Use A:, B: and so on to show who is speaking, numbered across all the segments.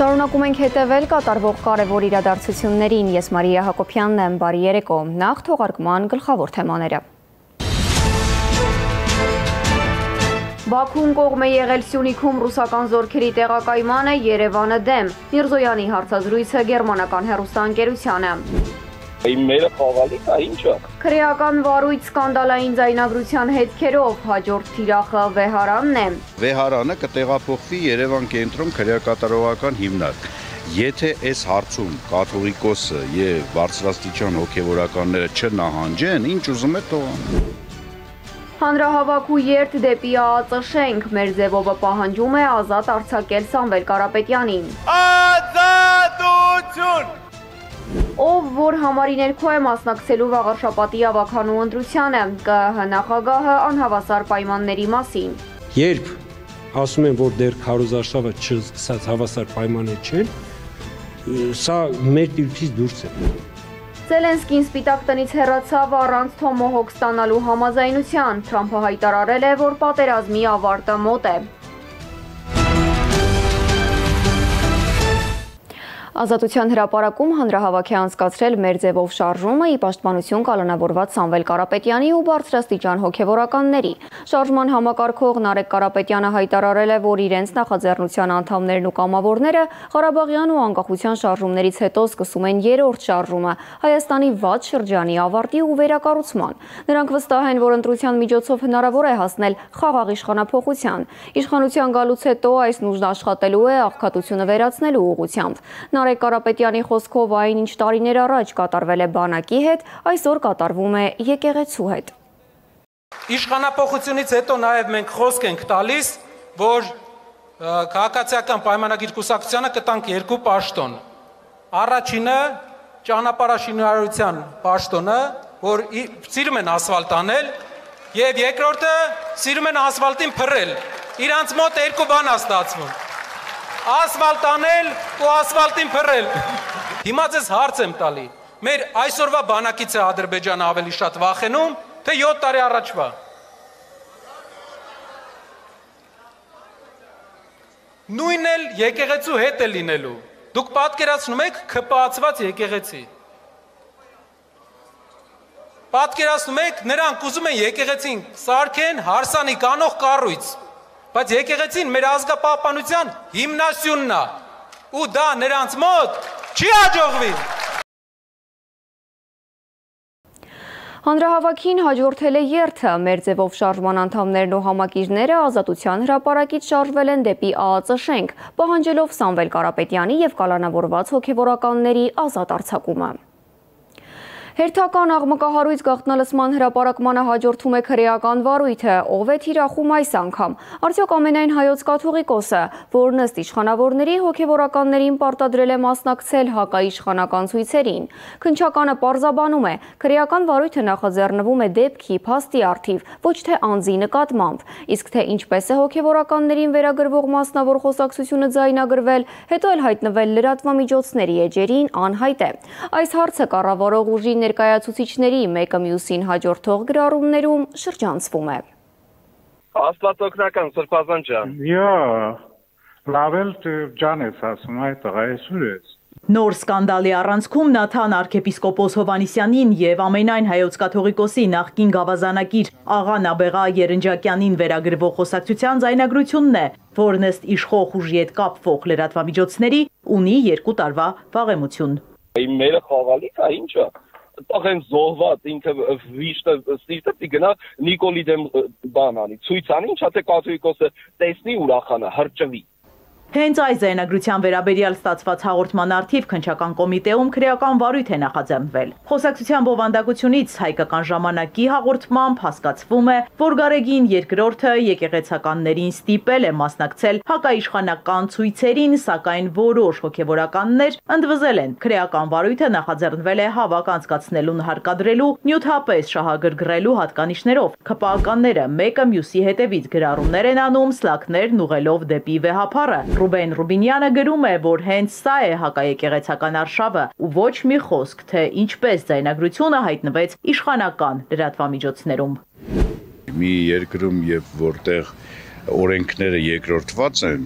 A: Շարունակում ենք հետևել կատարվող կարևոր իրադարձություններին։ Ես Մարիա Հակոբյանն եմ, բարի երեկո։ Նախ թողարկման գլխավոր թեմաները։ Բաքուն կողմ է եղել Սյունիքում ռուսական զորքերի տեղակայմանը, Երևանը դեմ։ Միրզոյանի հարցազրույցը գերմանական հեռուստաընկերությանը։
B: Մերը խաղալիք է, ինչա։
A: Քրեական վարույթ սկանդալային ձայնագրության հետքերով, հաջորդ թիրախը Վեհարանն է։
C: Վեհարանը կտեղափոխվի Երևան կենտրոն քրեակատարողական հիմնարկ։ Եթե այս հարցում կաթողիկոսը եւ բարձրաստիճան հոգեվորականները չնահանջեն, ինչ ուզում է թողան։
A: Հանրահավաք ու երթ դեպի ԱԱԾ շենք, մեր ձևովը պահանջում է ազատ արձակել Սամվել Կարապետյանին։
B: Ազատություն!
A: Ով որ համարի ներքո է մասնակցելու վաղարշապատի ավականու ընտրությանը, ԿԸՀ նախագահը անհավասար պայմանների մասին։
D: Երբ ասում են, որ դեռ քարոզարշավը չսկսած հավասար պայմաններ չեն, սա մեր դիրքից դուրս է։
A: Զելենսկին Սպիտակ տնից հեռացավ առանց թոմոհոկ ստանալու համաձայնության։ Թրամփը հայտարարել է, որ պատերազմի ավարտը մոտ է։ Ազատության հրապարակում հանրահավաք է անցկացրել մեր ձևով շարժումը՝ ի պաշտպանություն կալանավորված Սամվել Կարապետյանի ու բարձրաստիճան հոգևորականների։ Շարժման համակարգող Նարեկ Կարապետյանը հայտարարել է, որ իրենց նախաձեռնության անդամներն ու կամավորները Ղարաբաղյան ու անկախության շարժումներից հետո սկսում են երրորդ շարժումը՝ Հայաստանի վատ շրջանի ավարտի ու վերակառուցման։ Նրանք վստահ են, որ ընտրության միջոցով հնարավոր է հասնել խաղաղ իշխանափոխության։ Իշխանության գալուց հետո այս նուժն աշխատելու է աղքատությունը վերացնելու ուղղությամբ։ Նարեկ Կարապետյանի խոսքով այն, ինչ տարիներ առաջ կատարվել է բանակի հետ, այսօր կատարվում է եկեղեցու հետ։
E: Իշխանափոխությունից հետո նաև մենք խոսք ենք տալիս, որ քաղաքացիական պայմանագիր կուսակցությանը կտանք երկու պաշտոն։ Առաջինը ճանապարհաշինարարության պաշտոնը, որ սիրում են ասֆալտ անել, եւ երկրորդը սիրում են ասֆալտին փռել։ Իրանց մոտ երկու բան է ստացվում։ Ասֆալտ անել ու ասֆալտին փռել։ Հիմա ձեզ հարց եմ տալի։ Մեր այսօրվա բանակից է Ադրբեջանը ավելի շատ վախենում, թե 7 տարի առաջվա։ Նույնն էլ եկեղեցու հետ է լինելու։ Դուք պատկերացնում եք ՔՊԱ-ացված եկեղեցի։ Պատկերացնում եք, նրանք ուզում են եկեղեցին սարքեն հարսանիք անող կառույց։ Բայց եկեղեցին մեր ազգապահպանության հիմնասյունն է, ու դա նրանց մոտ չի հաջողվի։
A: Հանրահավաքին հաջորդել է երթը, մեր ձևով շարժման անդամներն ու համակիրները ազատության հրապարակից շարժվել են դեպի ԱԱԾ շենք, պահանջելով Սամվել Կարապետյանի եւ կալանավորված հոգեվորականների ազատ արձակումը։ Հերթական աղմկահարույց գաղտնալսման հրապարակմանը հաջորդում է քրեական վարույթը, ով է թիրախում այս անգամ։ Արդյոք ամենայն հայոց կաթողիկոսը, որն ըստ իշխանավորների հոգևորականներին պարտադրել է մասնակցել հակաիշխանական ցույցերին։ Քննչականը պարզաբանում է, քրեական վարույթը նախաձեռնվում է դեպքի փաստի առթիվ, ոչ թե անձի նկատմամբ, իսկ թե ինչպես է հոգևորականներին վերագրվող մասնավոր խոսակցությունը ձայնագրվել, հետո էլ հայտնվել լրատվամիջոցների էջերին անհայտ է։ Այս հարցը կառավարող ուժի ներկայացուցիչների մեկը մյուսին հաջորդող գրառումներում շրջանցվում է։
B: Աստվածօգնական Սրբազան ջան։
F: լավ էլ ջան ես ասում, այդ տղա այսօր ես։
G: Նոր սկանդալի առանցքում Նաթան arczepiskopos Հովհաննիսյանին եւ ամենայն հայոց կաթողիկոսի նախկին գավազանակիր աղա Նաբեղա Երնջակյանին վերագրվող խոսակցության ձայնագրությունն է, որն ըստ իշխող ուժի հետ կապվող լրատվամիջոցների ունի 2 տարվա վաղեմություն։
B: Մերը խաղալիք է, ինչա։ Տղեն զոհված ինքը վիշտը սիրտը գնա Նիկոլի դեմ բան անի, ցույց անի, ինչա թե կաթողիկոսը տեսնի ուրախանա, հրճվի։
G: Հենց այս ձայնագրության վերաբերյալ ստացված հաղորդման առթիվ քննչական կոմիտեում քրեական վարույթ է նախաձեռնվել։ Խոսակցության բովանդակությունից հայկական ժամանակի հաղորդմամբ հասկացվում է, որ Գարեգին II եկեղեցականներին ստիպել է մասնակցել հակաիշխանական ցույցերին, սակայն որոշ հոգևորականներ ընդվզել են։ Քրեական վարույթը նախաձեռնվել է հավաք անցկացնելուն հարկադրելու, նյութապես շահագրգռելու հատկանիշներով։ ՔՊԱ-ականները մեկը մյուսի հետևից գրառումներ են անում, սլաքներն ուղղելով դեպի վեհափառը։ Ռուբեն Ռուբինյանը գրում է, որ հենց սա է հակաեկեղեցական արշավը ու ոչ մի խոսք, թե ինչպես ձայնագրությունը հայտնվեց իշխանական լրատվամիջոցներում։
C: Մի երկրում, երբ որտեղ օրենքները երկրորդված են,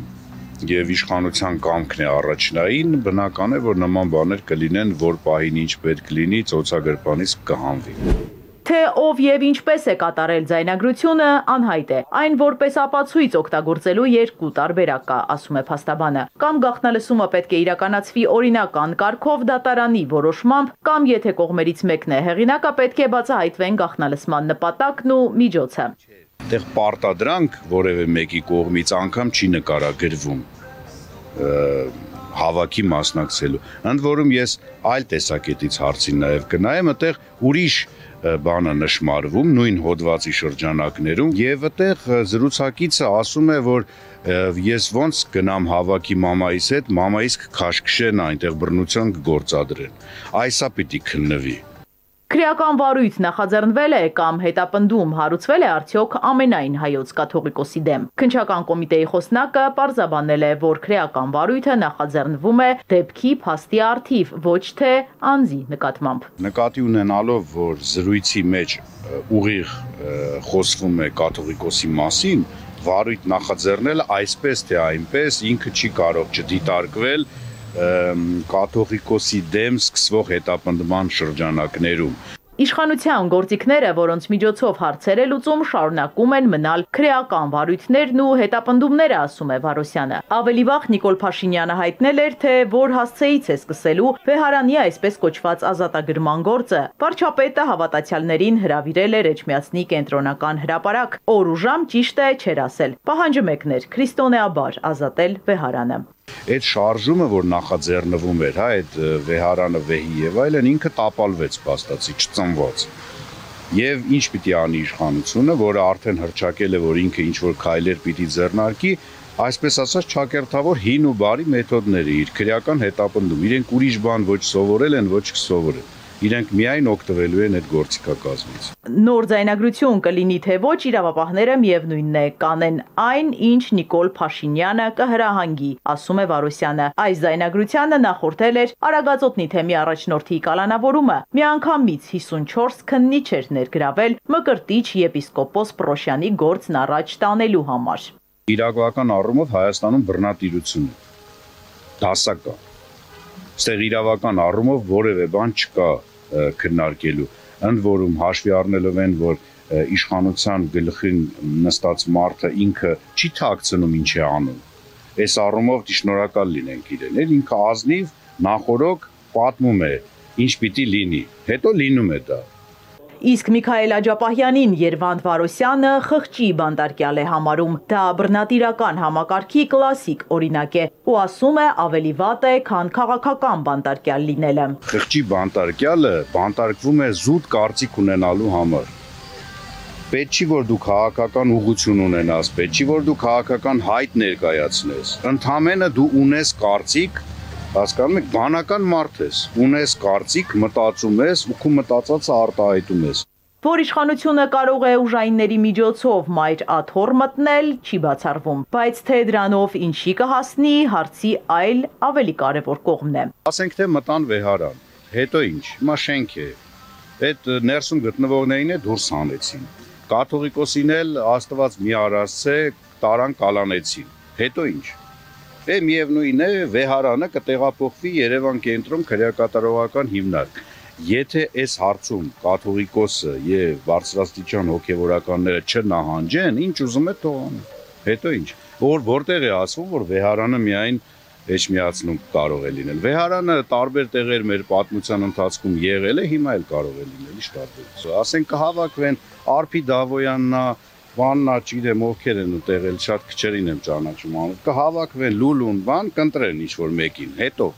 C: եւ իշխանության կամքն է առաջնային, բնական է, որ նման բաներ կլինեն, որ պահին ինչ պետք լինի, ծոցագրպանից կհանվի։
G: Թե ով եւ ինչպես է կատարել ձայնագրությունը անհայտ է։ Այն որպես ապացույց օգտագործելու երկու տարբերակ կա, ասում է փաստաբանը։ Կամ գաղտնալսումը պետք է իրականացվի օրինական կարգով դատարանի որոշմամբ, կամ եթե կողմերից մեկն է հեղինակը, պետք է բացահայտվեն գաղտնալսման նպատակն ու միջոցը։
C: Այդտեղ պարտադրանք որևէ մեկի կողմից անգամ չի նկարագրվում հավաքի մասնակցելու։ Ընդ որում ես այլ տեսակետից հարցին նաև կնայեմ, այդտեղ ուրիշ բանը նշмарվում նույն հոդվածի շրջանակներում եւ այդտեղ զրուցակիցը ասում է, որ ես ոնց գնամ հավաքի մամայիս հետ, մամայիս կքաշքշեն այնտեղ բռնություն կգործադրեն։ Այսա պիտի քննվի։
G: Քրեական վարույթ նախաձեռնվել է կամ հետապնդում հարուցվել է արդյոք ամենայն հայոց կաթողիկոսի դեմ։ Քննչական կոմիտեի խոսնակը պարզաբանել է, որ քրեական վարույթը նախաձեռնվում է դեպքի փաստի առթիվ, ոչ թե անձի նկատմամբ։
C: Նկատի ունենալով, որ զրույցի մեջ ուղիղ խոսվում է կաթողիկոսի մասին, վարույթ նախաձեռնել այսպես թե այնպես ինքը չի կարող չդիտարկվել կաթողիկոսի դեմ սկսվող հետապնդման շրջանակներում։
G: Իշխանության գործիքները, որոնց միջոցով հարցեր է լուծում, շարունակում են մնալ քրեական վարույթներն ու հետապնդումները, ասում է Վարոսյանը։ Ավելի վաղ Նիկոլ Փաշինյանը հայտնել էր, թե որ հասցեից է սկսելու Վեհարանի այսպես կոչված ազատագրման գործը։ Վարչապետը հավատացյալներին հրավիրել էր Էջմիածնի կենտրոնական հրապարակ։ Օր ու ժամ ճիշտ է չէր ասել։ Պահանջը մեկն էր՝ քրիստոնեաբար ազատել Վեհարանը։
C: Այդ շարժումը, որ նախաձեռնվում էր, հա, այդ Վեհարանը վեհի եւ այլն, ինքը տապալվեց փաստացի, չծնված։ Եվ ինչ պիտի անի իշխանությունը, որը արդեն հրճակել է, որ ինքը ինչ որ քայլեր պիտի ձեռնարկի, այսպես ասած ճակերտավոր հին ու բարի մեթոդները, իր քրեական հետապնդում, իրենք ուրիշ բան ոչ սովորել են, ոչ կսովորեն։ Իրենք միայն օգտվելու են այդ գործիքակազմից։
G: Նոր ձայնագրություն կլինի թե ոչ, իրավապահները միևնույնն է կանեն այն, ինչ Նիկոլ Փաշինյանը կհրահանգի, ասում է Վարոսյանը։ Այս ձայնագրությանը նախորդել էր Արագածոտնի թեմի առաջնորդի կալանավորումը։ Միանգամից 54 քննիչ էր ներգրավել Մկրտիչ եպիսկոպոս Պրոշյանի գործն առաջ տանելու համար։
C: Իրավական առումով Հայաստանում բռնատիրություն է, դասական։ Ստեղ իրավական առումով որևէ բան չկա քննարկելու, ընդ որում հաշվի առնելով են, որ իշխանության գլխին նստած մարդը ինքը չի թաքցնում ինչ է անում։ Այս առումով շնորհակալ լինենք իրեն, ինքը ազնիվ նախորոք պատմում է, ինչ պիտի լինի, հետո լինում է դա։
G: Իսկ Միքայել Աջապահյանին Երվանդ Վարոսյանը խղճի բանտարկյալ է համարում, դա բռնատիրական համակարգի կլասիկ օրինակ է ու ասում է ավելի վատ է, քան քաղաքական բանտարկյալ լինելը։
C: Խղճի բանտարկյալը բանտարկվում է զուտ կարծիք ունենալու համար։ Պետք չի, որ դու քաղաքական ուղղություն ունենաս, պետք չի, որ դու քաղաքական հայտ ներկայացնես։ Ընդհանրապես դու ունես կարծիք, հասկանում եք, բանական մարդ ես, ունես կարծիք, մտածում ես ու քո մտածածը արտահայտում ես։
G: Որ իշխանությունը կարող է ուժայինների միջոցով մայր աթոռ մտնել, չի բացառվում, բայց թե դրանով ինչի կհասնի, հարցի այլ ավելի կարևոր կողմն է։
C: Ասենք թե մտան Վեհարան, հետո ինչ, հիմա շենք է, այդ ներսում գտնվողներին է դուրս հանեցին, կաթողիկոսին էլ Աստված մի արասցե տարան կալանեցին, հետո ինչ։ Միևնույն է, Վեհարանը կտեղափոխվի Երևան կենտրոն քրեակատարողական հիմնարկ։ Եթե այս հարցում կաթողիկոսը եւ բարձրաստիճան հոգեվորականները չնահանջեն, ինչ ուզում է թողան։ Հետո ինչ։ Որտեղ է ասվում, որ Վեհարանը միայն Էջմիածնում կարող է լինել։ Վեհարանը տարբեր տեղեր մեր պատմության ընթացքում եղել է, հիմա էլ կարող է լինել, ի՞նչ տարբերություն։ Ասենք կհավաքվեն Արփի Դավոյաննա Վաննա չգիտեմ ովքեր են ուտեղ էլ շատ քչերին եմ ճանաչում անում, կհավաքվեն լուլուն բան, կընտրեն ինչ-որ մեկին, հետո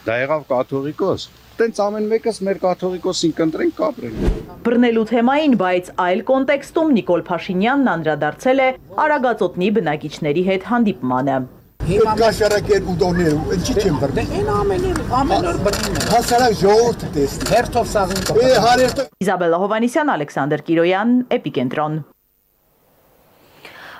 C: դա եղավ կաթողիկոս, տենց ամեն մեկս մեր կաթողիկոսին կընտրեն, կապրեն։
G: Բռնելու թեմային, բայց այլ կոնտեքստում Նիկոլ Փաշինյանն անդրադարձել է Արագածոտնի բնակիչների հետ հանդիպմանը։
H: Կաշարակեր ուտողները, ինչի չեմ բռնել։ Ամեն օր բռնում են։ Հասարակ ժողովուրդը տեսնի։ Հերթով սաղին կապ։
G: Իզաբելլա Հովանեսյան, Ալեքսանդր Կիրոյան, Էպիկենտրոն։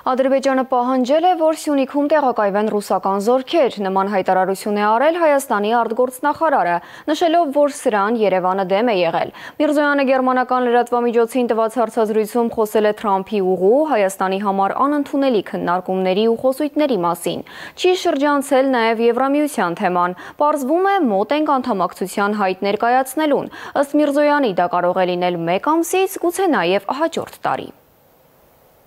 A: Ադրբեջանը պահանջել է, որ Սյունիքում տեղակայվեն ռուսական զորքեր, նման հայտարարություն է արել Հայաստանի արտգործնախարարը, նշելով, որ սրան Երևանը դեմ է եղել։ Միրզոյանը գերմանական լրատվամիջոցին տված հարցազրույցում խոսել է Թրամփի ուղու, Հայաստանի համար անընդունելի քննարկումների ու խոսույթների մասին։ Չի շրջանցել նաև Եվրամիության թեման, պարզվում է մոտ ենք անդամակցության հայտ ներկայացնելուն։ Ըստ Միրզոյանի դա կարող է լինել 1 ամսից, գուցե նաև հաջորդ տարի։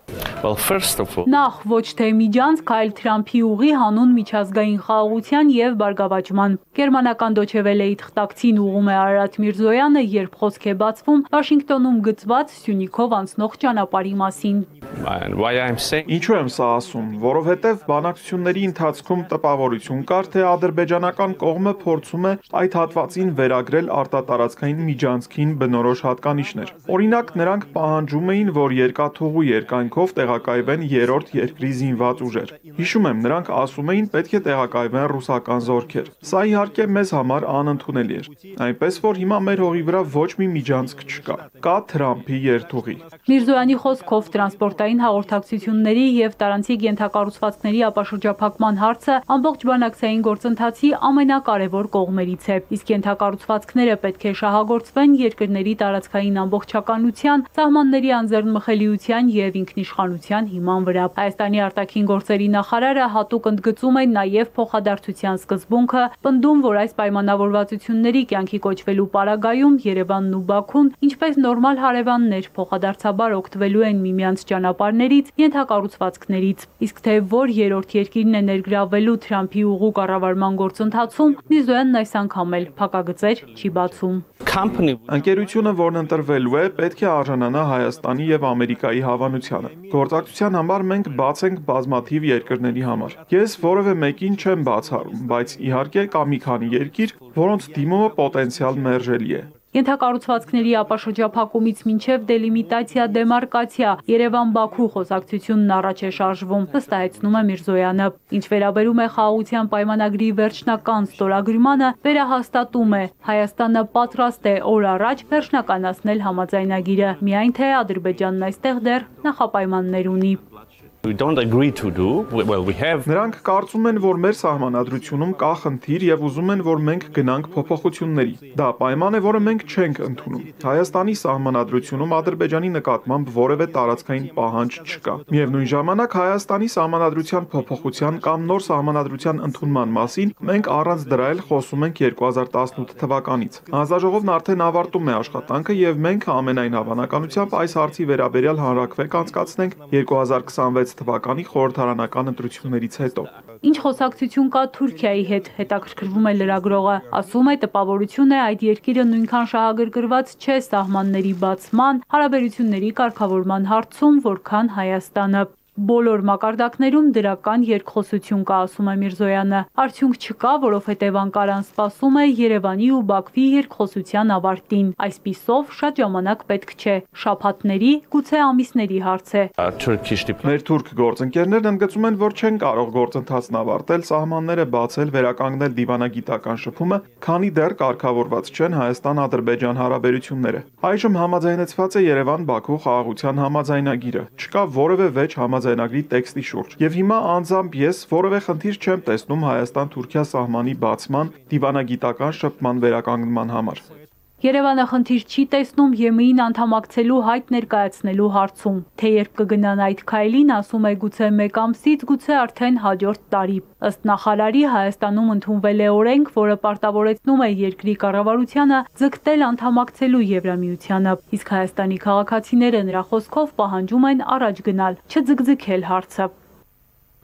I: Նախ ոչ թե միջանցք, այլ Թրամփի ուղի հանուն միջազգային խաղաղության և բարգավաճման։ Գերմանական Դոչե Վելեի թղթակցին ուղղում է Արարատ Միրզոյանը, երբ խոսք է բացվում Վաշինգտոնում գծված Սյունիքով անցնող ճանապարհի մասին։
J: Ինչու եմ սա ասում, որովհետև բանակցությունների ընթացքում տպավորություն կար, թե ադրբեջանական կողմը փորձում է այդ հատվածին վերագրել արտատարածքային միջանցքին բնորոշ հատկանիշներ։ Օրինակ, նրանք պահանջում էին, որ երկաթուղու երկայնքով տեղակայվեն երրորդ երկրի զինված ուժեր։ Հիշում եմ, նրանք ասում էին, պետք է տեղակայվեն ռուսական զորքեր։ Սա իհարկե մեզ համար անընդունելի էր։ Այնպես որ հիմա մեր հողի վրա ոչ մի միջանցք չկա։ Կա Թրամփի երթուղի։
I: Միրզոյանի խոսքով տրանսպորտային հաղորդակցությունների և տարանցիկ ենթակառուցվածքների ապաշրջափակման հարցը ամբողջ բանակցային գործընթացի ամենակարևոր կողմերից է, իսկ ենթակառուցվածքները պետք է շահագործվեն երկրների տարածքային ամբողջականության, սահմանների անձեռնմխելիության և ինքնիշխանության հիման վրա։ Հայաստանի արտաքին գործերի նախարարը հատուկ ընդգծում է նաև փոխադարձության սկզբունքը, պնդում, որ այս պայմանավորվածությունների կյանքի կոչվելու պարագայում Երևանն ու Բաքուն, ինչպես նորմալ հարևաններ, փոխադարձաբար օգտվելու են միմյանց ճանապարհներից, ենթակառուցվածքներից, իսկ թե որ երրորդ երկիրն է ներգրավվելու Թրամփի ուղու կառավարման գործընթացում, Միրզոյանն այս անգամ էլ փակագծեր չի բացում։
J: Ընկերությունը, որն ընտրվելու է, պետք է արժանանա Հայաստանի և Ամերիկայի հավանությանը։ Գործակցության համար մենք բաց ենք բազմաթիվ երկրների համար։ Ես որևէ մեկին չեմ բացառում, բայց իհարկե կա մի քանի երկիր, որոնց դիմումը պոտենցիալ մերժելի է։
I: Ենթակառուցվածքների ապաշրջափակումից մինչև դելիմիտացիա, դեմարկացիա, Երևան-Բաքու խոսակցությունն առաջ է շարժվում, վստահեցնում է Միրզոյանը։ Ինչ վերաբերում է խաղաղության պայմանագրի վերջնական ստորագրմանը, վերահաստատում է, Հայաստանը պատրաստ է օր առաջ վերջնականացնել համաձայնագիրը, միայն թե Ադրբեջանն այստեղ դեռ նախապայմաններ ունի։
J: Նրանք կարծում են, որ մեր սահմանադրությունում կա խնդիր և ուզում են, որ մենք գնանք փոփոխությունների։ Դա պայման է, որը մենք չենք ընդունում։ Հայաստանի սահմանադրությունում Ադրբեջանի նկատմամբ որևէ տարածքային պահանջ չկա։ Միևնույն ժամանակ Հայաստանի սահմանադրության փոփոխության կամ նոր սահմանադրության ընդունման մասին մենք առանց դրա էլ խոսում ենք 2018 թվականից։ Հանձնաժողովն արդեն ավարտում է աշխատանքը և մենք ամենայն հավանականությամբ այս հարցի վերաբերյալ հանրաքվե կանցկացնենք 2026 թվականի խորհրդարանական ընտրություններից հետո։
I: Ինչ խոսակցություն կա Թուրքիայի հետ, հետաքրքրվում է լրագրողը, ասում է տպավորություն է այդ երկիրը նույնքան շահագրգռված չէ սահմանների բացման, հարաբերությունների կարգավորման հարցում, որքան Հայաստանը։ Բոլոր մակարդակներում դրական երկխոսություն կա, ասում է Միրզոյանը։ Արդյունք չկա, որովհետև Անկարան սպասում է Երևանի ու Բաքվի երկխոսության ավարտին։ Այսպիսով շատ ժամանակ պետք չէ, շաբաթների, գուցե ամիսների հարց է։
J: Մեր թուրք գործընկերներն ընդգծում են, որ չեն կարող գործընթացն ավարտել, սահմանները բացել, վերականգնել դիվանագիտական շփումը, քանի դեռ կարգավորված չեն Հայաստան-Ադրբեջան հարաբերությունները։ Այժմ համաձայնեցված է Երևան-Բաքու խաղաղության համաձայնագիրը։ Չկա որևէ վեճ համաձայնագրի տեքստի շուրջ։ Եվ հիմա անձամբ ես որևէ խնդիր չեմ տեսնում Հայաստան-Թուրքիա սահմանի բացման, դիվանագիտական շփման վերականգնման համար։
I: Երևանը խնդիր չի տեսնում ԵՄ-ին անդամակցելու հայտ ներկայացնելու հարցում, թե երբ կգնան այդ քայլին, ասում է գուցե 1 ամսից, գուցե արդեն հաջորդ տարի։ Ըստ նախարարի Հայաստանում ընդունվել է օրենք, որը պարտավորեցնում է երկրի կառավարությանը ձգտել անդամակցելու Եվրամիությանը, իսկ Հայաստանի քաղաքացիները նրա խոսքով պահանջում են առաջ գնալ, չձգձգել հարցը։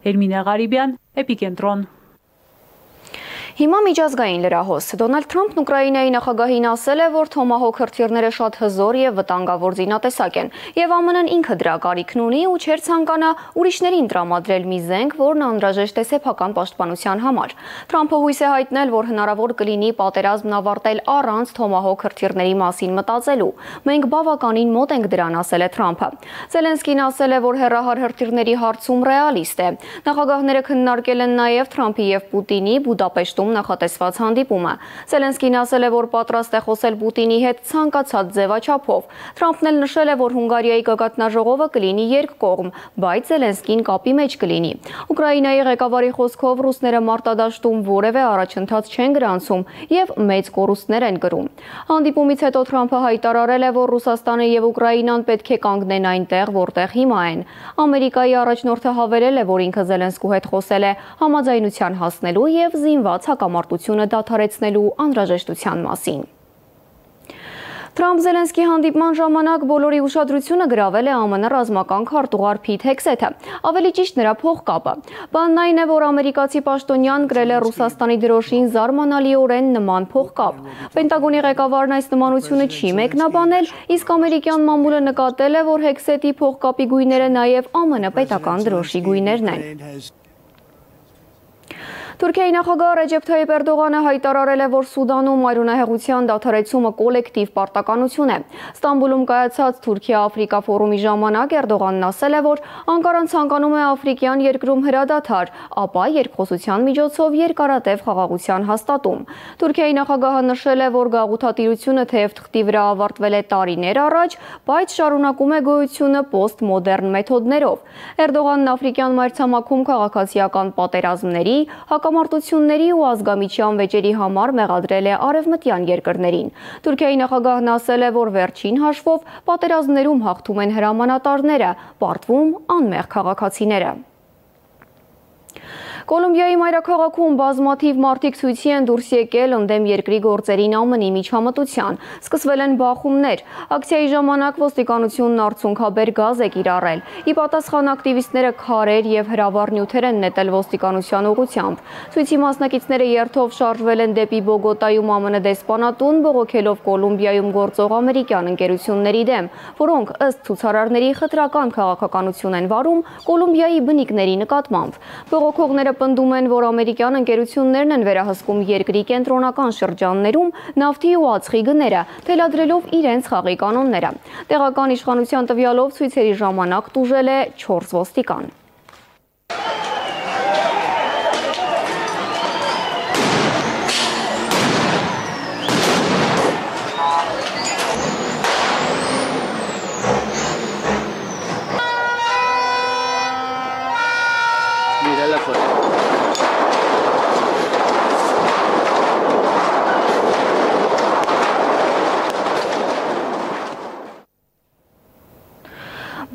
I: Էրմինե Ղարիբյան, Էպիկենտրոն։
A: Հիմա միջազգային լրահոս։ Դոնալդ Թրամփն Ուկրաինայի նախագահին ասել է, որ Թոմահոք հրթիռները շատ հզոր և վտանգավոր զինատեսակ են, և ԱՄՆ-ն ինքը դրա կարիքն ունի ու չէր ցանկանա ուրիշներին տրամադրել մի զենք, որն անհրաժեշտ է սեփական պաշտպանության համար։ Թրամփը հույս է հայտնել, որ հնարավոր կլինի պատերազմն ավարտել առանց Թոմահոք հրթիռների մասին մտածելու։ Մենք բավականին մոտ ենք դրան, ասել է Թրամփը։ Զելենսկին ասել է, որ հեռահար հրթիռների հարցում ռեալիստ է։ Նախագահները քննարկել են նաև Թրամփի և Պուտինի Բուդապեշտում դաշտում նախատեսված հանդիպումը։ Զելենսկին ասել է, որ պատրաստ է խոսել Պուտինի հետ ցանկացած ձևաչափով։ Թրամփն էլ նշել է, որ Հունգարիայի գագաթնաժողովը կլինի երկկողմ, բայց Զելենսկին կապի մեջ կլինի։ Ուկրաինայի ղեկավարի խոսքով ռուսները մարտադաշտում որևէ առաջընթաց չեն գրանցում եւ մեծ կորուստներ են կրում։ Հանդիպումից հետո Թրամփը հայտարարել է, որ Ռուսաստանը եւ Ուկրաինան պետք է կանգնեն այնտեղ, որտեղ հիմա են։ Ամերիկայի առաջնորդը հավելել է, որ ինքը Զելենսկու հետ խոսել է համաձայնության հասնելու եւ զինված հակամարտությունը դադարեցնելու անհրաժեշտության մասին։ Թրամփ-Զելենսկի հանդիպման ժամանակ բոլորի ուշադրությունը գրավել է ԱՄՆ ռազմական քարտուղար Փիթ Հեքսեթը, ավելի ճիշտ նրա փողկապը։ Բանն այն է, որ ամերիկացի պաշտոնյան գրել է Ռուսաստանի դրոշին զարմանալիորեն նման փողկապ։ Պենտագոնի ղեկավարն այս նմանությունը չի մեկնաբանել, իսկ ամերիկյան մամուլը նկատել է, որ Հեքսեթի փողկապի գույները նաև ԱՄՆ պետական դրոշի գույներն են։ Թուրքիայի նախագահ Ռեջեփ Թայիփ Էրդողանը հայտարարել է, որ Սուդանում այրունահեղության դադարեցումը կոլեկտիվ պարտականություն է։ Ստամբուլում կայացած Թուրքիա-Աֆրիկա ֆորումի ժամանակ Էրդողանն ասել է, որ Անկարան ցանկանում է աֆրիկյան երկրում հրադադար, ապա երկխոսության միջոցով երկարատև խաղաղության հաստատում։ Թուրքիայի նախագահը նշել է, որ գաղութատիրությունը թեև թղթի վրա ավարտվել է տարիներ առաջ, բայց շարունակում է գոյությունը պոստմոդեռն մեթոդներով։ Էրդողանն աֆրիկյան մայրցամաքում քաղաքացիական պատերազմների, հակամարտությունների ու ազգամիջյան վեճերի համար մեղադրել է արևմտյան երկրներին։ Թուրքիայի նախագահն ասել է, որ վերջին հաշվով պատերազմներում հաղթում են հրամանատարները, պարտվում անմեղ քաղաքացիները։ Կոլումբիայի մայրաքաղաքում բազմաթիվ մարդիկ ցույցի են դուրս եկել ընդդեմ երկրի գործերին ԱՄՆ-ի միջամտության։ Սկսվել են բախումներ։ Ակցիայի ժամանակ ոստիկանությունն արցունքաբեր գազ է կիրառել։ Ի պատասխան ակտիվիստները քարեր եւ հրավառ նյութեր են նետել ոստիկանության ուղղությամբ։ Ցույցի մասնակիցները երթով շարժվել են դեպի Բոգոտայում ԱՄՆ դեսպանատուն, բողոքելով Կոլումբիայում գործող ամերիկյան ընկերությունների դեմ, որոնք ըստ ցուցարարների խտրական քաղաքականություն են վարում Կոլումբիայի բնիկների նկատմամբ։ Բողոքողները պնդում են, որ ամերիկյան ընկերություններն են վերահսկում երկրի կենտրոնական շրջաններում նավթի ու ածխի գները, թելադրելով իրենց խաղի կանոնները։ Տեղական իշխանության տվյալով ցույցերի ժամանակ տուժել է 4 ոստիկան։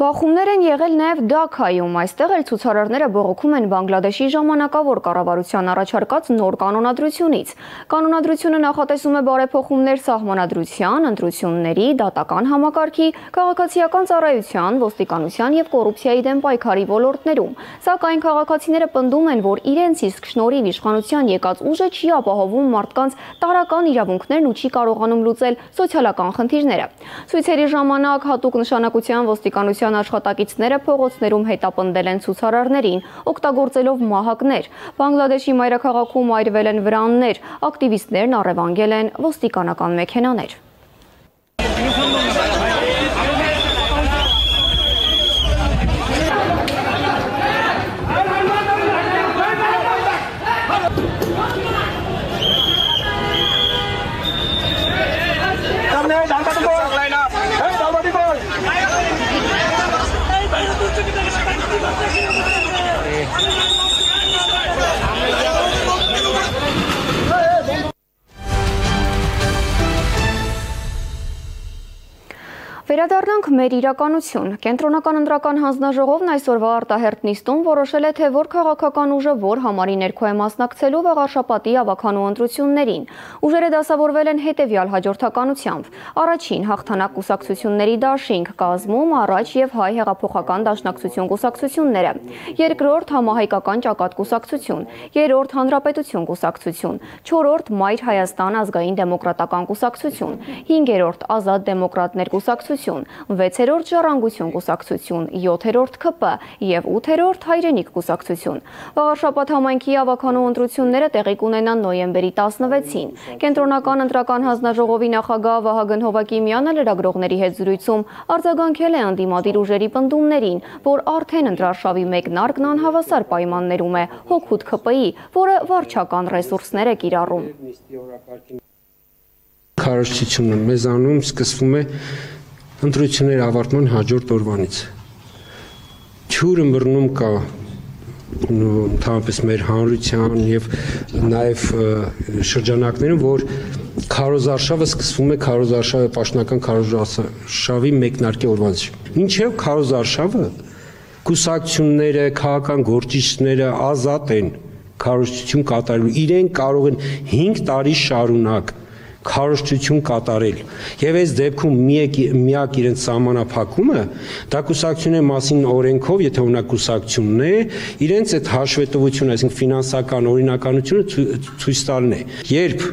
A: Բախումներ են եղել նաև Դաքայում, այստեղ էլ ցուցարարները բողոքում են Բանգլադեշի ժամանակավոր կառավարության առաջարկած նոր կանոնադրությունից։ Կանոնադրությունը նախատեսում է բարեփոխումներ սահմանադրության, ընտրությունների, դատական համակարգի, քաղաքացիական ծառայության, ոստիկանության եւ կոռուպցիայի դեմ պայքարի ոլորտներում։ Սակայն քաղաքացիները պնդում են, որ իրենց իսկ շնորհիվ իշխանության եկած ուժը չի ապահովում մարդկանց տարրական իրավունքներն ու չի կարողանում լուծել սոցիալական խնդիրները։ Ցույցերի ժամանակ հատուկ նշանակության ոստիկանության աշխատակիցները փողոցներում հետապնդել են ցուցարարներին, օգտագործելով մահակներ։ Բանգլադեշի մայրաքաղաքում այրվել են վրաններ, ակտիվիստներն առևանգել են ոստիկանական մեքենաներ։ Վերադառնանք մեր իրականություն։ Կենտրոնական ընտրական հանձնաժողովն այսօրվա արտահերթ նիստում որոշել է, թե որ քաղաքական ուժը որ համարի ներքո է մասնակցելու վաղարշաբաթի ավականու ընտրություններին։ Ուժերը դասավորվել են հետևյալ հաջորդականությամբ. առաջին հաղթանակ կուսակցությունների դաշինք կազմում առաջ եւ հայ հեղափոխական դաշնակցություն կուսակցությունները, երկրորդ համահայկական ճակատ կուսակցություն, երրորդ հանրապետություն կուսակցություն, չորրորդ Մայր Հայաստան ազգային դեմոկրատական կուսակցություն, հինգերորդ ազատ դեմոկրատներ կուսակցություն, կուսակցություն, 6-րդ Ժառանգություն կուսակցություն, 7-րդ ՔՊ և 8-րդ Հայրենիք կուսակցություն։ Վաղարշաբաթ համայնքի ավականու ընտրությունները տեղի կունենան նոյեմբերի 16-ին։ Կենտրոնական ընտրական հանձնաժողովի նախագահ Վահագն Հովակիմյանը լրագրողների հետ զրույցում արձագանքել է ընդդիմադիր ուժերի պնդումներին, որ արդեն ընտրարշավի մեկնարկն անհավասար պայմաններում է հօգուտ ՔՊ-ի, որը վարչական ռեսուրսներ է կիրառում։
D: Քարոզչությունը մեզանում սկսվում է ընտրությունների ավարտման հաջորդ օրվանից։ Թյուր ըմբռնում կա ընդհանրապես մեր հանրության եւ նաեւ շրջանակներում, որ քարոզարշավը սկսվում է քարոզարշավի պաշտոնական քարոզարշավի մեկնարկի օրվանից։ Մինչեւ քարոզարշավը կուսակցությունները, քաղաքական գործիչները ազատ են քարոզչություն կատարելու։ Իրենք կարող են 5 տարի շարունակ քարոզչություն կատարել։ Եվ այս դեպքում միակ իրենց սահմանափակումը դա կուսակցությունների մասին օրենքով, եթե օրինակ կուսակցությունն է, իրենց այդ հաշվետվությունը, այսինքն ֆինանսական օրինականությունը ցույց տալն է։ Երբ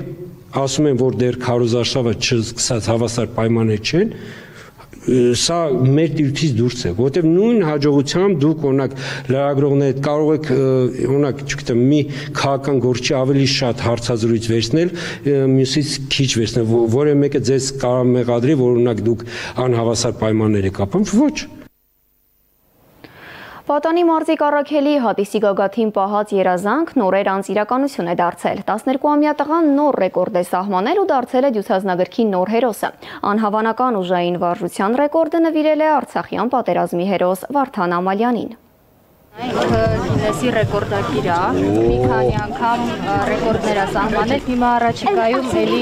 D: ասում են, որ դեռ քարոզարշավը չսկսած հավասար պայմաններ չեն, սա մեր դիրքից դուրս է, որտեղ նույն հաջողությամբ դուք օրինակ լրագրողներ կարող եք օրինակ, չգիտեմ, մի քաղաքական գործի ավելի շատ հարցազրույց վերցնել, մյուսից քիչ վերցնել, որը մեկը ձեզ կարող մեղադրի, որ օրինակ դուք անհավասար պայմաններ եք ապրում, ոչ։
A: Պատանի մարզիկ Առաքելի հատիսի գագաթին պահած երազանք նորեր անց իրականություն է դարձել։ 12-ամյա տղան նոր ռեկորդ է սահմանել ու դարձել է դյուցազնագրքի նոր հերոսը։ Անհավանական ուժային վարժության ռեկորդը նվիրել է Արցախյան պատերազմի հերոս Վարդան Ամալյանին։
K: Ինքը Գինեսի ռեկորդակիր է, մի քանի անգամ ռեկորդներ է սահմանել, հիմա առաջիկայում էլի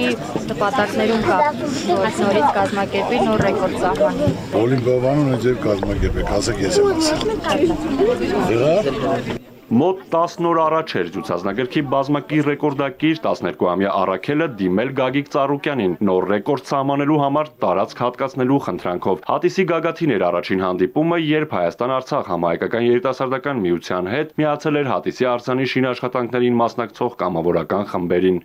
K: նպատակներում կա, որ նորից կազմակերպի նոր ռեկորդ սահմանի։
L: Օլիմպիադան ունի ձեր կազմակերպեք, ասեք ես եմ ասել։
M: Մոտ 10 օր առաջ էր դյուցազնագրքի բազմակիր ռեկորդակիր 12-ամյա Առաքելը դիմել Գագիկ Ծառուկյանին նոր ռեկորդ սահմանելու համար տարածք հատկացնելու խնդրանքով։ Հատիսի գագաթին էր առաջին հանդիպումը, երբ Հայաստան-Արցախ համահայկական երիտասարդական միության հետ միացել էր Հատիսի արձանի շինաշխատանքներին մասնակցող կամավորական խմբերին։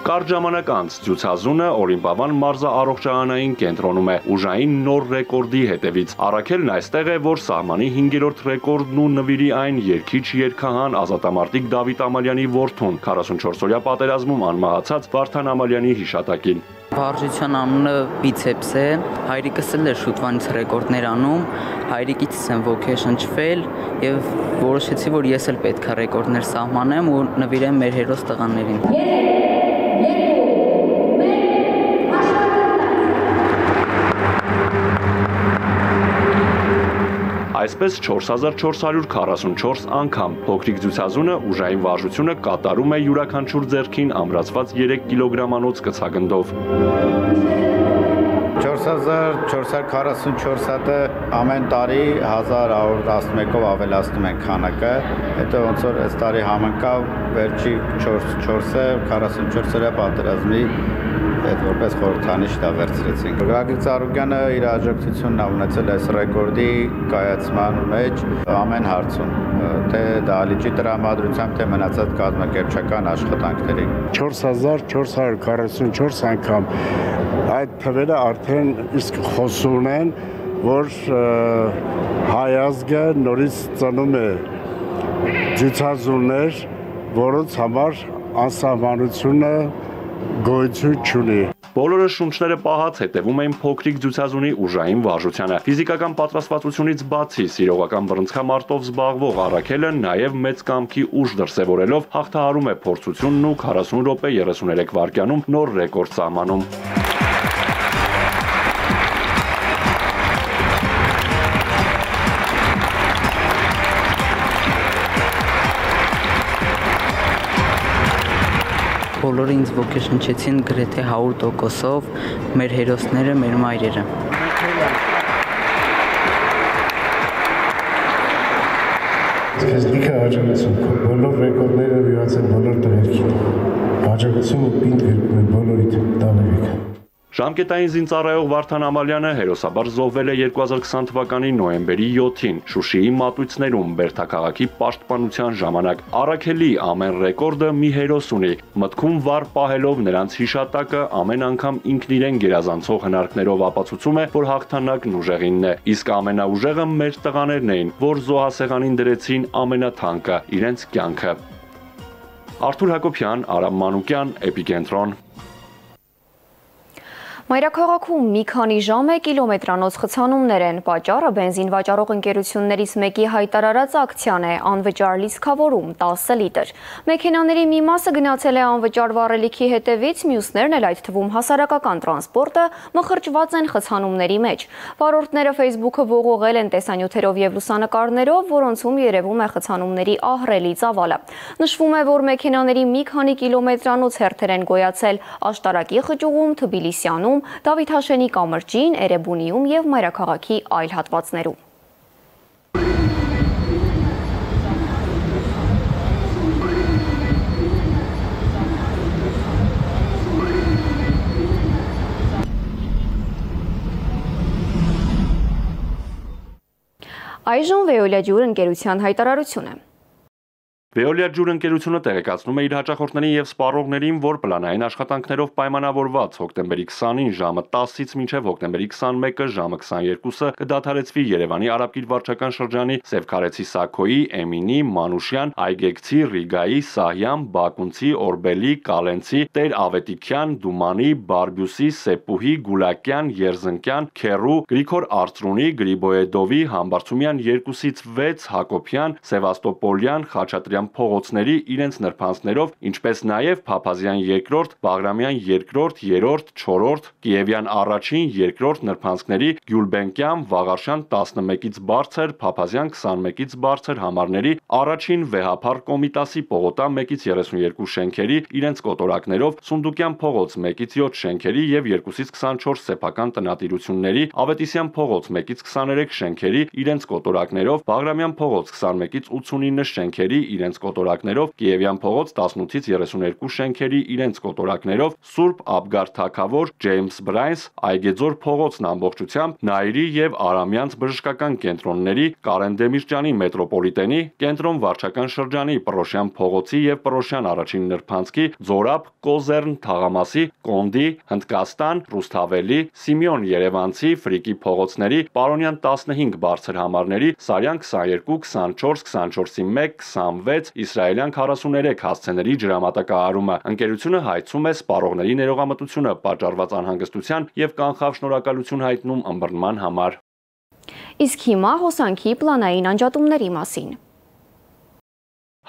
M: Կարճ ժամանակ անց դյուցազունը Օլիմպիավան մարզաառողջարանային կենտրոնում է ուժային նոր ռեկորդի հետևից։ Առաքելն այստեղ է, որ սահմանի 5-րդ ռեկորդն ու նվիրի այն երգիչ երգահան ազատամարտիկ Դավիթ Ամալյանի որդուն 44-օրյա պատերազմում անմահացած Վարդան Ամալյանի հիշատակին։
N: Վարժության անունը բիցեպս է, հայրիկս էլ էր շուտվանից ռեկորդներ անում, հայրիկից եմ ոգեշնչվել եւ որոշեցի, որ ես էլ պետք է ռեկորդներ սահմանեմ ու նվիրեմ մեր հերոս տղաներին։
M: Այսպես 4444 անգամ փոքրիկ դյուցազունը ուժային վարժությունը կատարում է յուրաքանչյուր ձեռքին ամրացված 3 կիլոգրամանոց կցագնդով։
O: 4444 հատը ամեն տարի 1111-ով ավելացնում են քանակը, հետո ոնց որ այս տարի համընկավ վերջի 4-ը 44-օրյա պատերազմի այդ որպես խորհրդանիշ դա վերցրեցինք։ Գագիկ Ծառուկյանը իր աջակցությունն ունեցել այս ռեկորդի կայացման մեջ ամեն հարցում, թե դահլիճի տրամադրությամբ, թե մնացած կազմակերպչական աշխատանքների։
L: 4444 անգամ այդ թվերը արդեն իսկ խոսուն են, որ հայ ազգը նորից ծնում է դյուցազուններ, որոնց համար անսահմանությունը գոյություն չունի։
M: Բոլորը շունչները պահած հետևում էին փոքրիկ դյուցազունի ուժային վարժությանը։ Ֆիզիկական պատրաստվածությունից բացի սիրողական բռնցքամարտով զբաղվող Առաքելը նաև մեծ կամքի ուժ դրսևորելով հաղթահարում է փորձությունն ու 40 րոպե 33 վայրկյանում նոր ռեկորդ սահմանում։
N: Բոլորը ինձ ոգեշնչեցին գրեթե 100%-ով, մեր հերոսները, մեր մայրերը։
L: Ես դիքը աջակցություն, բոլոր ռեկորդները միացել բոլոր տղերքին։ Աջակցությունը պինդ երկում են բոլորիդ տալերիք։
M: Ժամկետային զինծառայող Վարդան Ամալյանը հերոսաբար զոհվել է 2020 թվականի նոյեմբերի 7-ին Շուշիի մատույցներում Բերդաքաղաքի պաշտպանության ժամանակ։ Առաքելի ամեն ռեկորդը մի հերոս ունի, մտքում վառ պահելով նրանց հիշատակը ամեն անգամ ինքն իրեն գերազանցող հնարքներով ապացուցում է, որ հաղթանակն ուժեղինն է, իսկ ամենաուժեղը մեր տղաներն էին, որ զոհասեղանին դրեցին ամենաթանկը՝ իրենց կյանքը։ Արթուր Հակոբյան, Արամ Մանուկյան, Էպիկենտրոն։
A: Մայրաքաղաքում մի քանի ժամ է կիլոմետրանոց խցանումներ են, պատճառը բենզին վաճառող ընկերություններից մեկի հայտարարած ակցիան է անվճար լիցքավորում 10 լիտր։ Մեքենաների մի մասը գնացել է անվճար վառելիքի հետևից, մյուսներն էլ այդ թվում հասարակական տրանսպորտը մխրճված են խցանումների մեջ։ Վարորդները Facebook-ը ողողել են տեսանյութերով եւ լուսանկարներով, որոնցում երևում է խցանումների ահռելի ծավալը։ Նշվում է, որ մեքենաների մի քանի կիլոմետրանոց հերթեր են գոյացել Աշտարակի խճուղում, Թբիլիսյանում, Դավիթ Հաշենի կամրջին, Էրեբունիում և մայրաքաղաքի այլ հատվածներում։ Այժմ Վեոլիա ջուր ընկերության հայտարարություն է։
M: Վեոլիա ջուր ընկերությունը տեղեկացնում է իր հաճախորդներին եւ սպառողներին, որ պլանային աշխատանքներով պայմանավորված հոկտեմբերի 20-ին ժամը 10-ից մինչև հոկտեմբերի 21-ը ժամը 22-ը կդադարեցվի Երևանի Արաբկիր վարչական շրջանի Սևքարեցի Սաքոյի, Էմինի, Մանուշյան, Այգեկցի, Ռիգայի, Սահյան, Բակունցի, Օրբելի, Կալենցի, Տեր Ավետիքյան, Դումանի, Բարբյուսի, Սեպուհի, Գուլակյան, Երզնկյան, Քերու, Գրիգոր Արծրունի, Գրիբոեդովի, Համբարձումյան 2-ից 6, Հակոբյան, Սևաստոպոլյան, Խաչատրյան փողոցների իրենց նրբանցներով, ինչպես նաև Փափազյան 2-րդ, Բաղրամյան 2-րդ, 3-րդ, 4-րդ, Կիևյան 1-ին, 2-րդ նրբանցքների Գյուլբենկյան, Վաղարշյան 11-ից բարձր, Փափազյան 21-ից բարձր համարների առաջին վեհափառ Կոմիտասի պողոտա 1-ից 32 շենքերի իրենց կոտորակներով, Սունդուկյան փողոց 1-ից 7 շենքերի եւ 2-ից 24 սեփական տնտիրությունների, Ավետիսյան փողոց 1-ից 23 շենքերի իրենց կոտորակներով, Բաղրամյան փողոց 21-ից 89 շենքերի իրենց կոտորակներով, Կիևյան փողոց 18-ից 32 շենքերի իրենց կոտորակներով, Սուրբ Աբգար Թագավոր, Ջեյմս Բրայնս, Այգեձոր փողոցն ամբողջությամբ, Նայիրի եւ Արամյանց բժշկական կենտրոնների, Կարեն Դեմիրճյանի մետրոպոլիտենի, Կենտրոն վարչական շրջանի Պրոշյան փողոցի եւ Պրոշյան առաջին նրբանցքի, Ձորապ, Կոզերն, Թաղամասի, Կոնդի, Հնդկաստան, Ռուսթավելի, Սիմեոն Երևանցի, Ֆրիկի փողոցների, Պարոնյան 15 բարձր համարների, Սարյան 22, 24, 24-ի 1, 26, Իսրայելյան 43 հասցեների ջրամատակարարումը։ Ընկերությունը հայցում է սպառողների ներողամտությունը պատճառված անհանգստության եւ կանխավ շնորհակալություն հայտնում ըմբռնման համար։
A: Իսկ հիմա հոսանքի պլանային անջատումների մասին։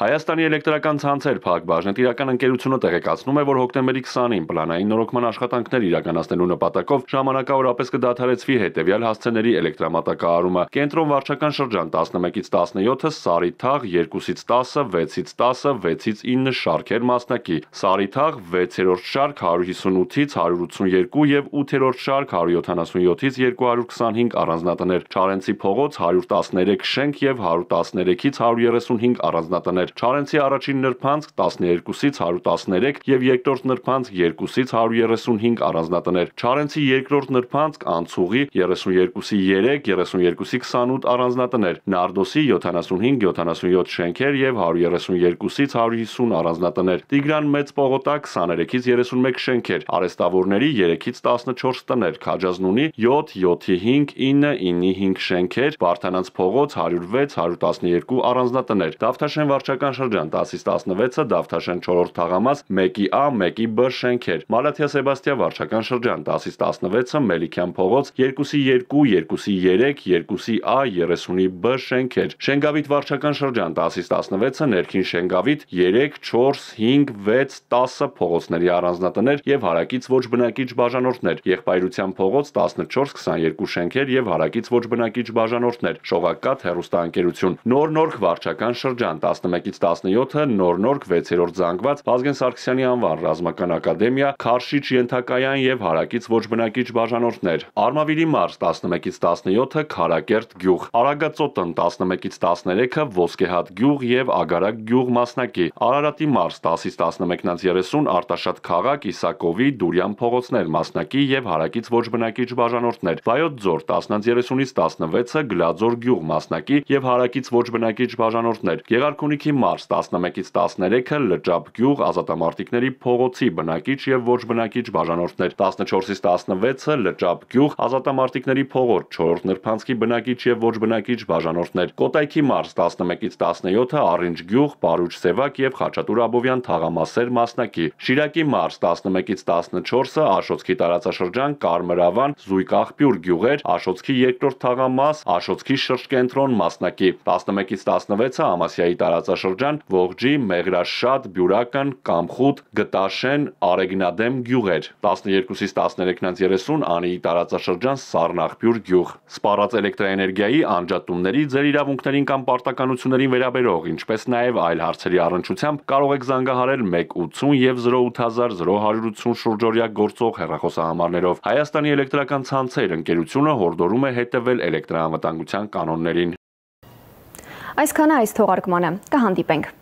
M: Հայաստանի էլեկտրական ցանցեր ՓԱԿ բաժնետիրական ընկերությունը տեղեկացնում է, որ հոկտեմբերի 20-ին պլանային նորոգման աշխատանքներ իրականացնելու նպատակով ժամանակավորապես կդադարեցվի հետևյալ հասցեների էլեկտրամատակարարումը. Կենտրոն վարչական շրջան 11-ից 17-ը, Սարիթաղ 2-ից 10-ը, 6-ից 10-ը, 6-ից 9 շարքեր մասնակի, Սարիթաղ 6-րդ շարք 158-ից 182 եւ 8-րդ շարք 177-ից 225 առանձնատներ, Չարենցի փողոց 113 շենք եւ 113-ից 135 առանձնատներ, Չարենցի առաջին նրբանցք 12-ից 113 եւ երկրորդ նրբանցք 2-ից 135 առանձնատներ, Չարենցի երկրորդ նրբանցք Անցուղի 32-ի 3, 32-ի 28 առանձնատներ, Նարդոսի 75-77 շենքեր եւ 132-ից 150 առանձնատներ, Տիգրան Մեծ պողոտա 23-ից 31 շենքեր, Արեստավորների 3-ից 14 տներ, Քաջազնունի 7, 7-ի 5, 9, 9-ի 5 շենքեր, Վարդանանց փողոց 106, 112 առանձնատներ, Դավթաշեն վարչական շրջան 10-ից 16-ը, Դավթաշեն 4-րդ թաղամաս 1-ի A, 1-ի B շենքեր, Մալաթիա Սեբաստիա վարչական շրջան 10-ից 16-ը, Մելիքյան փողոց 2-ի 2, 2-ի 3, 2-ի A, 30-ի B շենքեր, Շենգավիթ վարչական շրջան 10-ից 16-ը, Ներքին Շենգավիթ 3, 4, 5, 6, 10 փողոցների առանձնատներ եւ հարակից ոչ բնակիչ բաժանորդներ, Եղբայրության փողոց 14-22 շենքեր եւ հարակից ոչ բնակիչ բաժանորդներ, Շողակաթ հեռուստաընկերություն, Նոր Նորք վարչական շրջան 11-ից 11-ից 17-ը Նոր-Նորք 6-րդ զանգված Վազգեն Սարգսյանի անվան ռազմական ակադեմիա, Քարշիչ ենթակայան եւ Հարակից ոչ բնակիչ բաժանորդներ, Արմավիրի մարզ 11-ից 17-ը Քարակերտ գյուղ, Արագածոտն 11-ից 13-ը Ոսկեհատ գյուղ եւ Ագարակ գյուղ մասնակի, Արարատի մարզ 10-ից 11-ից 30 Արտաշատ քաղաք, Իսակովի, Դուրյան փողոցներ մասնակի եւ Հարակից ոչ բնակիչ բաժանորդներ, Վայոց ձոր 10-ից 30-ից 16-ը Գլաձոր գյուղ մասնակի եւ Հարակից ոչ բնակիչ բաժանորդներ, Գեղարքունիքի մարզ 11-ից 13-ը Լճապ գյուղ, Ազատամարտիկների փողոցի բնակիչ եւ ոչ բնակիչ բաժանորդներ, 14-ից 16-ը Լճապ գյուղ, Ազատամարտիկների փողոց, 4-րդ Նրբանցքի բնակիչ եւ ոչ բնակիչ բաժանորդներ, Կոտայքի մարզ 11-ից 17-ը Առինջ գյուղ, Պարուչ Սևակ եւ Խաչատուր Աբովյան թաղամասեր մասնակի, Շիրակի մարզ 11-ից 14-ը Աշոցքի տարածաշրջան, Կարմրավան, Զույգ աղբյուր գյուղեր, Աշոցքի երկրորդ թաղամաս, Աշոցքի շրջկենտրոն մասնակի, 11-ից 16-ը Ամասիայի տարածաշրջան, Ողջի, Մեղրաշատ, Բյուրական, Կամխուտ, Գտաշեն, Արեգնադեմ գյուղեր, 12-ից 13-ից 30 Անիի տարածաշրջան, Սառնաղբյուր գյուղ, սպառած էլեկտրաէներգիայի անջատումների, ձեր իրավունքներին կամ պարտականություններին վերաբերող, ինչպես նաև այլ հարցերի առնչությամբ կարող եք զանգահարել 180 եւ 0800180 շուրջօրյա գործող հեռախոսահամարներով։ Հայաստանի էլեկտրական ցանցեր ընկերությունը հորդորում է հետևել էլեկտրաանվտանգության կանոններին։
A: Այսքանը այս թողարկմանը, կհանդիպենք։